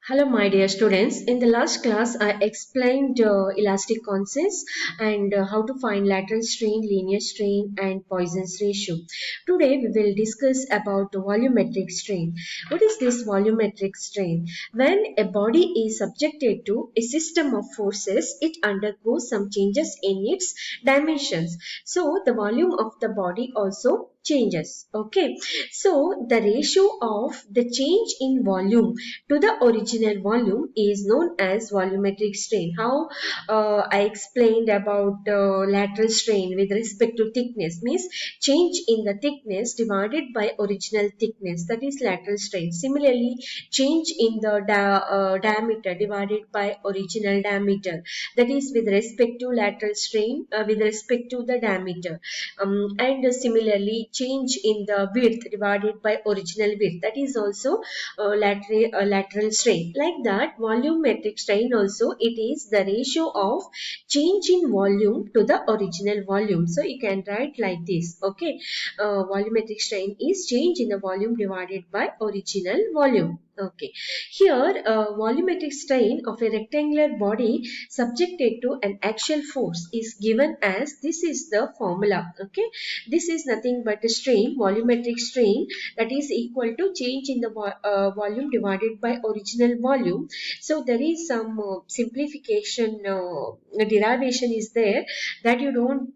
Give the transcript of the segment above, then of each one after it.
Hello, my dear students. In the last class, I explained elastic constants and how to find lateral strain, linear strain, and Poisson's ratio. Today, we will discuss about the volumetric strain. What is this volumetric strain? When a body is subjected to a system of forces, it undergoes some changes in its dimensions. So, the volume of the body also changes. Okay, so the ratio of the change in volume to the original volume is known as volumetric strain. How I explained about lateral strain with respect to thickness means change in the thickness divided by original thickness, that is lateral strain. Similarly, change in the diameter divided by original diameter, that is with respect to lateral strain with respect to the diameter. And similarly, change in the width divided by original width, that is also lateral strain. Like that, volumetric strain also, it is the ratio of change in volume to the original volume. So you can write like this. Okay, volumetric strain is change in the volume divided by original volume. Okay, here volumetric strain of a rectangular body subjected to an axial force is given as, this is the formula. Okay, this is nothing but a strain, volumetric strain, that is equal to change in the volume divided by original volume. So there is some simplification derivation is there that you don't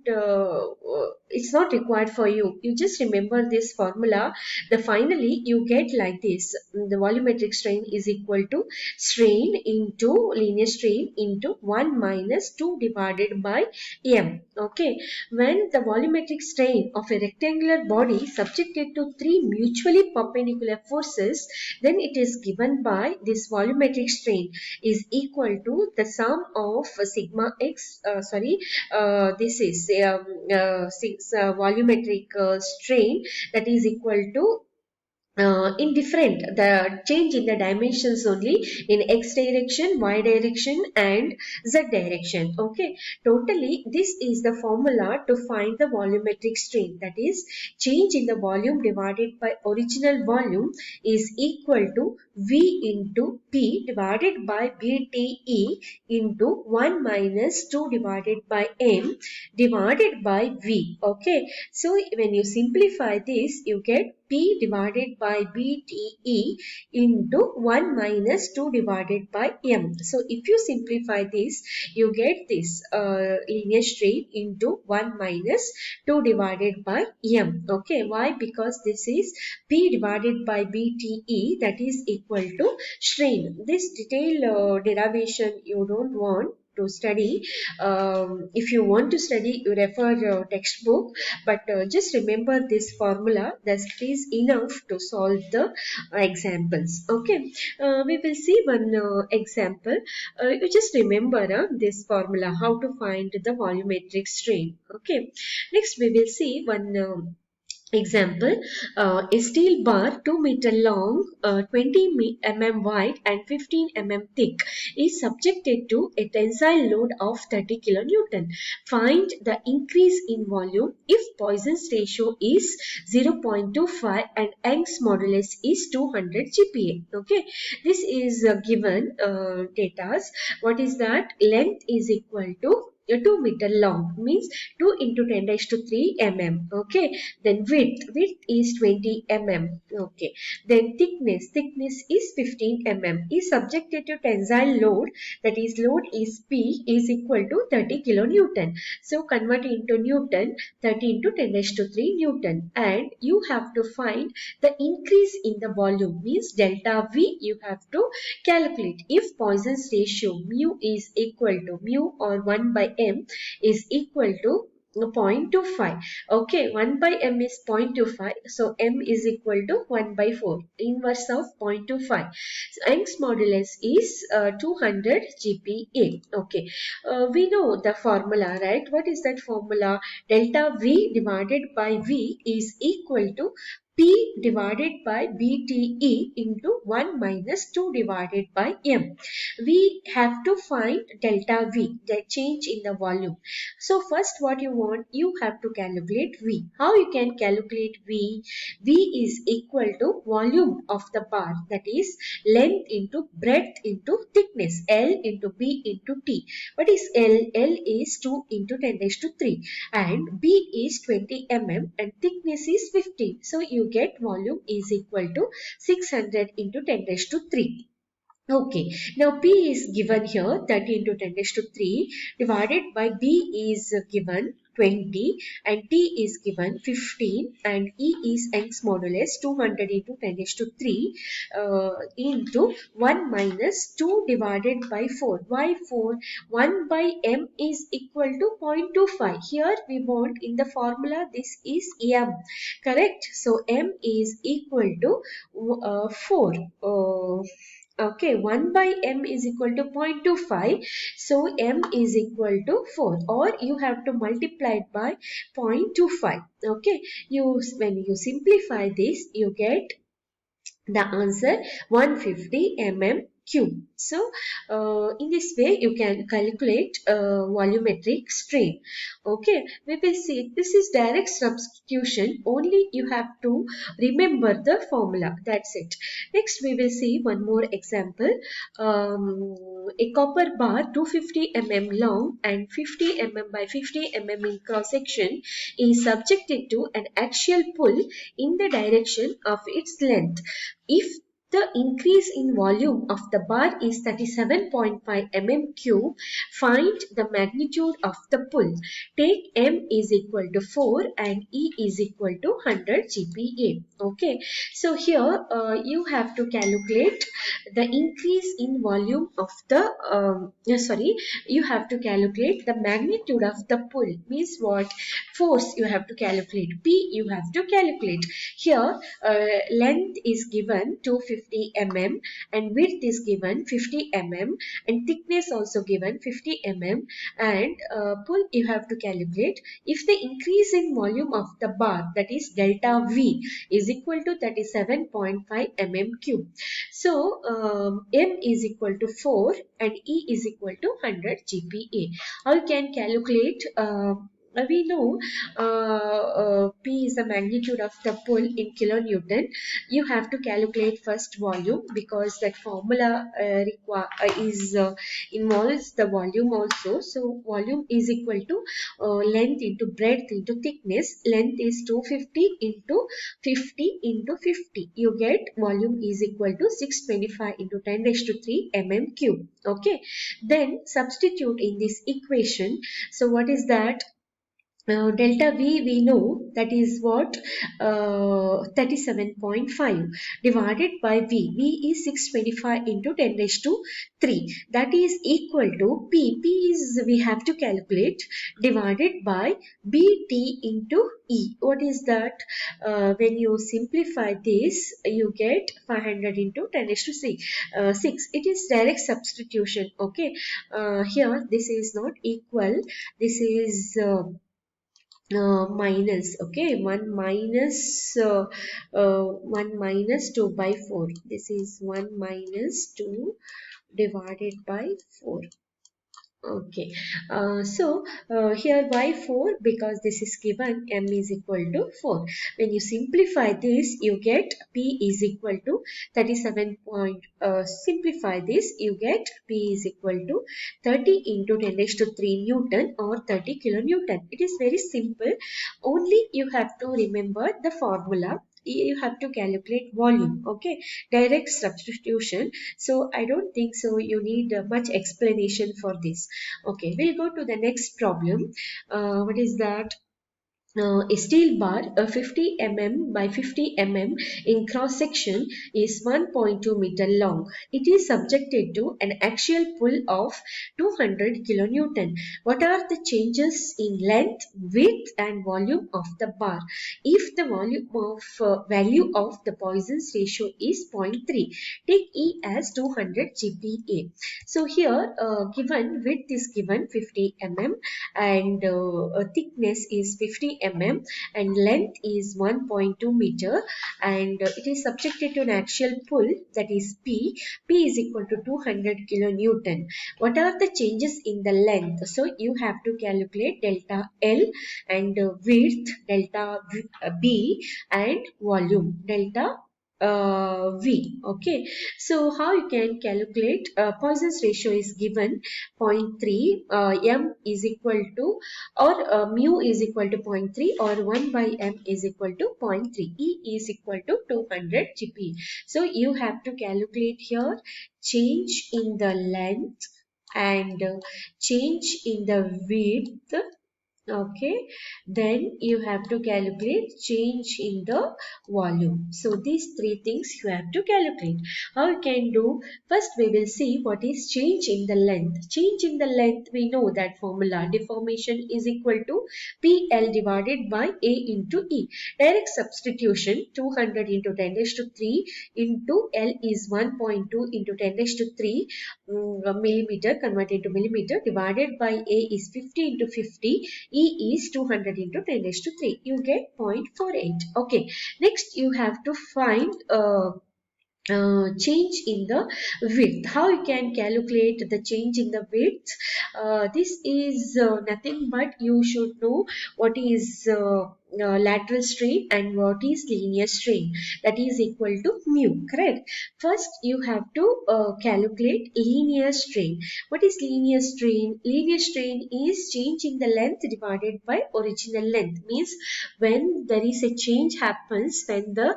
it's not required for you. You just remember this formula. The finally you get like this: the volumetric strain is equal to strain into linear strain into 1 minus 2 divided by m. Okay, when the volumetric strain of a rectangular body subjected to three mutually perpendicular forces, then it is given by this volumetric strain is equal to the sum of sigma x, this is volumetric strain, that is equal to indifferent, the change in the dimensions only in x direction, y direction, and z direction. Okay, totally this is the formula to find the volumetric strain, that is change in the volume divided by original volume is equal to v into p divided by bte into 1 minus 2 divided by m divided by v. Okay, so when you simplify this, you get P divided by BTE into 1 minus 2 divided by M. So if you simplify this, you get this linear strain into 1 minus 2 divided by M. Okay, why? Because this is P divided by BTE, that is equal to strain. This detailed derivation you don't want to study. If you want to study, you refer your textbook, but just remember this formula, that is enough to solve the examples. Okay, we will see one example. You just remember this formula, how to find the volumetric strain. Okay, next we will see one example. A steel bar 2 meter long, 20 mm wide and 15 mm thick is subjected to a tensile load of 30 kilonewton. Find the increase in volume if Poisson's ratio is 0.25 and Young's modulus is 200 GPa. Okay, this is given data. What is that? Length is equal to 2 meter long, means 2 into 10 raised to 3 mm. Okay, then width is 20 mm. Okay, then thickness is 15 mm, is subjected to tensile load, that is load is P is equal to 30 kilonewton. So convert into Newton, 30 into 10 raised to 3 Newton, and you have to find the increase in the volume, means delta V you have to calculate. If Poisson's ratio mu is equal to mu or 1 by m is equal to 0.25. Okay, 1 by m is 0.25. So m is equal to 1 by 4. Inverse of 0.25. So Young's modulus is 200 GPa. Okay, we know the formula, right? What is that formula? Delta V divided by V is equal to P divided by BTE into 1 minus 2 divided by M. We have to find delta V, the change in the volume. So first what you want, you have to calculate V. How you can calculate V? V is equal to volume of the bar, that is length into breadth into thickness, L into B into T. What is L? L is 2 into 10 raised to 3 and B is 20 mm and thickness is 15. So you get volume is equal to 600 into 10 raised to 3. Okay, now P is given here 30 into 10 raised to 3 divided by B is given 20 and T is given 15 and E is Young's modulus 200 into 10 raised to 3 into 1 minus 2 divided by 4. Why 4? 1 by M is equal to 0.25. Here we want in the formula this is M, correct? So M is equal to 4. Okay, 1 by M is equal to 0.25. So M is equal to 4 or you have to multiply it by 0.25. Okay, when you simplify this, you get the answer 150 mm cube. So in this way you can calculate volumetric strain. Okay, we will see this is direct substitution, only you have to remember the formula, that's it. Next we will see one more example. A copper bar 250 mm long and 50 mm by 50 mm in cross section is subjected to an axial pull in the direction of its length. If the increase in volume of the bar is 37.5 mm cube, find the magnitude of the pull. Take M is equal to 4 and E is equal to 100 GPa. Okay, so here you have to calculate the increase in volume of the you have to calculate the magnitude of the pull. Means what? Force you have to calculate, P you have to calculate. Here length is given 250 mm and width is given 50 mm and thickness also given 50 mm and pull you have to calculate. If the increase in volume of the bar, that is delta V, is equal to 37.5 mm cube. So M is equal to 4 and E is equal to 100 GPa. How you can calculate? We know P is the magnitude of the pull in kilonewton. You have to calculate first volume because that formula involves the volume also. So volume is equal to length into breadth into thickness. Length is 250 into 50 into 50. You get volume is equal to 625 into 10 raised to 3 mm cube. Okay. Then substitute in this equation. So what is that? Delta V we know that is what 37.5 divided by V. V is 625 into 10 raised to 3. That is equal to P. P is we have to calculate divided by BT into E. What is that? When you simplify this, you get 500 into 10 raised to 6. It is direct substitution. Okay. Here this is not equal. This is minus, okay, 1 minus 2 by 4. This is 1 minus 2 divided by 4. Okay, here why 4? Because this is given M is equal to 4. When you simplify this, you get P is equal to 37 point. Simplify this, you get P is equal to 30 into 10 raised to 3 Newton or 30 kilonewton. It is very simple. Only you have to remember the formula. You have to calculate volume. Okay, direct substitution. So I don't think so you need much explanation for this. Okay, we'll go to the next problem. What is that? A steel bar 50 mm by 50 mm in cross section is 1.2 meter long. It is subjected to an axial pull of 200 kilonewton. What are the changes in length, width and volume of the bar? If the value of the Poisson's ratio is 0.3, take E as 200 GPa. So here given width is given 50 mm and thickness is 50 mm and length is 1.2 meter, and it is subjected to an axial pull, that is P. P is equal to 200 kilonewton. What are the changes in the length? So you have to calculate delta L and width delta B and volume delta V. Okay, so how you can calculate Poisson's ratio is given 0.3, m is equal to, or mu is equal to 0.3, or 1 by m is equal to 0.3. E is equal to 200 GP. So you have to calculate here change in the length and change in the width. Okay, then you have to calculate change in the volume. So these three things you have to calculate. How you can do? First we will see what is change in the length. Change in the length, we know that formula, deformation is equal to PL divided by A into E. Direct substitution, 200 into 10 raised to 3 into L is 1.2 into 10 raised to 3 millimeter converted to millimeter, divided by A is 50 into 50. E is 200 into 10 raised to 3. You get 0.48. Okay. Next, you have to find change in the width. How you can calculate the change in the width? This is nothing but you should know what is lateral strain and what is linear strain. That is equal to mu, correct? First you have to calculate linear strain. What is linear strain? Linear strain is change in the length divided by original length. Means when there is a change happens when the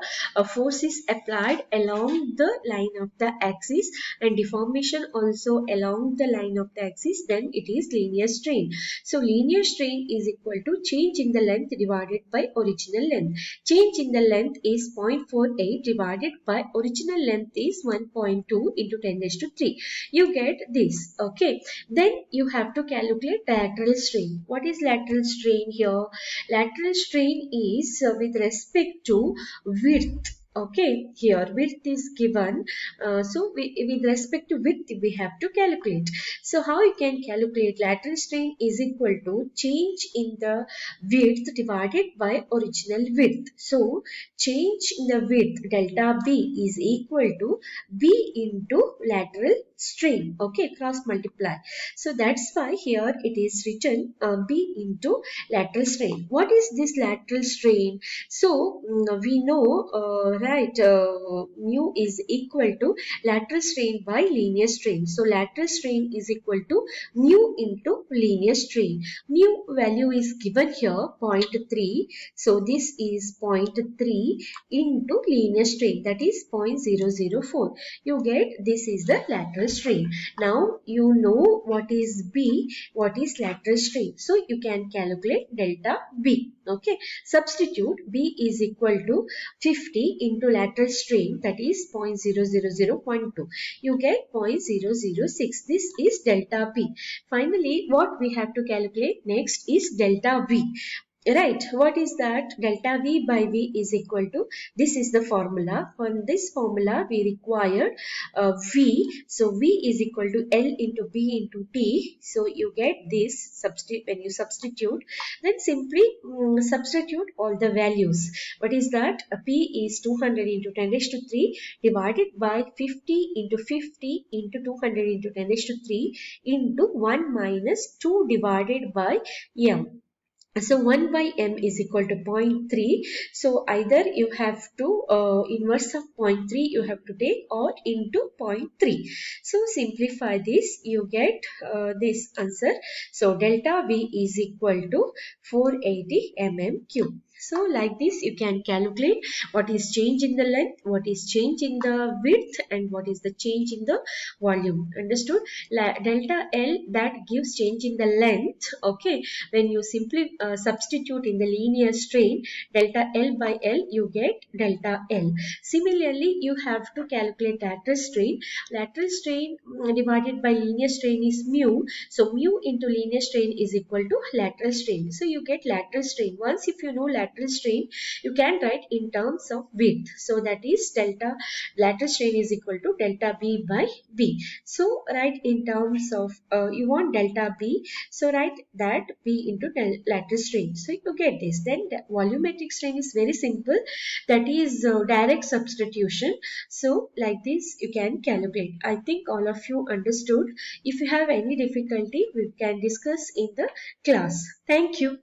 force is applied along the line of the axis and deformation also along the line of the axis, then it is linear strain. So linear strain is equal to change in the length divided by original length. Change in the length is 0.48 divided by original length is 1.2 into 10 raised to 3. You get this. Okay. Then you have to calculate lateral strain. What is lateral strain here? Lateral strain is with respect to width. Okay, here width is given. So with respect to width, we have to calculate. So how you can calculate? Lateral strain is equal to change in the width divided by original width. So change in the width delta B is equal to B into lateral strain. Okay, cross multiply. So that's why here it is written B into lateral strain. What is this lateral strain? So we know right, mu is equal to lateral strain by linear strain. So lateral strain is equal to mu into linear strain. Mu value is given here 0.3. So this is 0.3 into linear strain, that is 0.004. You get this is the lateral strain. Now you know what is B, what is lateral strain. So you can calculate delta B. Okay, substitute B is equal to 50 into lateral strain, that is 0.00012. You get 0.006. This is delta B. Finally, what we have to calculate next is delta V. Right, what is that? Delta V by V is equal to, this is the formula. From this formula we require V. So V is equal to L into B into T. So you get this when you substitute, then simply substitute all the values. What is that? P is 200 into 10 raised to 3 divided by 50 into 50 into 200 into 10 raised to 3 into 1 minus 2 divided by M. So 1 by m is equal to 0.3. So either you have to inverse of 0.3 you have to take, or into 0.3. So simplify this, you get this answer. So delta V is equal to 480 mm cube. So like this you can calculate what is change in the length, what is change in the width, and what is the change in the volume. Understood? Delta L, that gives change in the length. Okay, when you simply substitute in the linear strain delta L by L, you get delta L. Similarly, you have to calculate lateral strain. Lateral strain divided by linear strain is mu. So mu into linear strain is equal to lateral strain. So you get lateral strain. Once if you know lateral lateral strain, you can write in terms of width. So that is delta lateral strain is equal to delta B by B. So write in terms of, you want delta B, so write that B into lateral strain. So you get this. Then the volumetric strain is very simple, that is direct substitution. So like this you can calculate. I think all of you understood. If you have any difficulty, we can discuss in the class. Thank you.